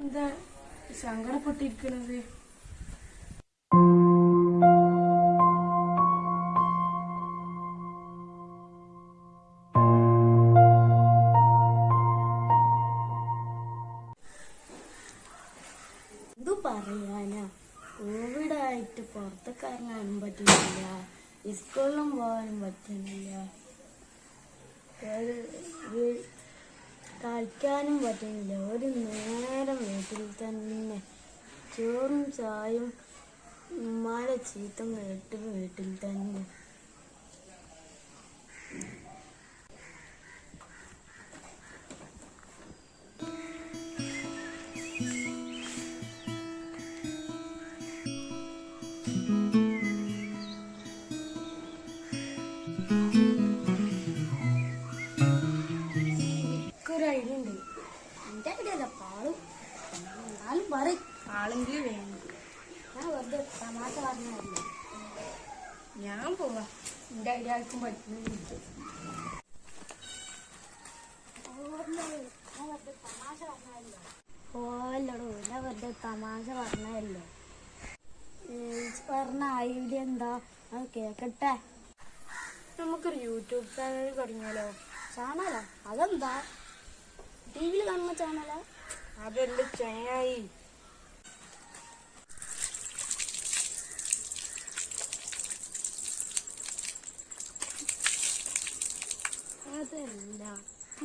എന്താ സങ്കടപ്പെട്ടിരിക്കണത്? എന്തു പറയാനാ, കോവിഡായിട്ട് പുറത്തൊക്കെ ഇറങ്ങാനും പറ്റുന്നില്ല, സ്കൂളിലും പോകാനും പറ്റുന്നില്ല, കളിക്കാനും പറ്റുന്നില്ല. ഒരു നേരം വീട്ടിൽ തന്നെ ചോറും ചായയും ഉമ്മാടെ ചീത്തം കേട്ട് വീട്ടിൽ തന്നെ. ഒരു ഐഡിയ ഉണ്ട്. എൻ്റെ ഐഡിയ അല്ല, പാളും എന്നാലും പറയും, ആളെങ്കിലും വേണം. ഞാൻ വെറുതെ തമാശ പറഞ്ഞതല്ല. ഞാൻ പോവാ, എൻ്റെ ഐഡിയ ആർക്കും പറ്റുന്നില്ല. ഓല്ലടോ, ഞാൻ വെറുതെ തമാശ പറഞ്ഞതല്ലോ. പറഞ്ഞ ഐഡിയ എന്താ, അത് കേക്കട്ടെ. നമുക്കൊരു യൂട്യൂബ് ചാനൽ തുടങ്ങിയാലോ? ചാനലാ? അതെന്താ, ടി.വിയിൽ കാണുന്ന ചാനലാ? അതല്ല ചങ്ങായി, അതല്ല,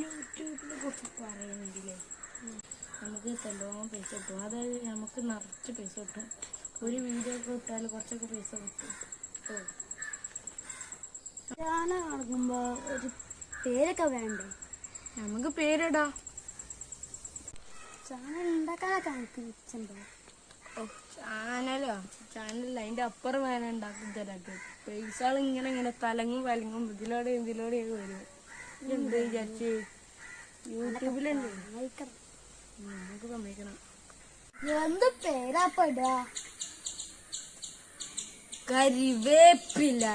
യൂട്യൂബിനെ കുറിച്ച് പറയുന്നെങ്കിലേ നമുക്ക് നല്ലോണം പൈസ കിട്ടും. അതായത് നമുക്ക് നിറച്ച് പൈസ കിട്ടും. ഒരു വീഡിയോ ഒക്കെ ഇട്ടാൽ കുറച്ചൊക്കെ പൈസ കിട്ടും. ചാനൽ നടക്കുമ്പോ ഒരു പേരൊക്കെ വേണ്ടേ? നമുക്ക് പേരിടാം. ചാനൽ ഉണ്ടാക്കാനൊക്കെ നമുക്ക് നിശ്ചണ്ടോ? ചാനലോ? ചാനലിൽ അതിൻ്റെ അപ്പുറം വേണം ഉണ്ടാക്കി തരാക്ക്. പൈസകൾ ഇങ്ങനെ തലങ്ങും വലങ്ങും ഇതിലൂടെ വരും. എന്ത് വിചാരിച്ച് യൂട്യൂബിലുണ്ട്, നമുക്ക് സമ്മതിക്കണം. എന്ത് പേരാ പെടുക? കരിവേപ്പില.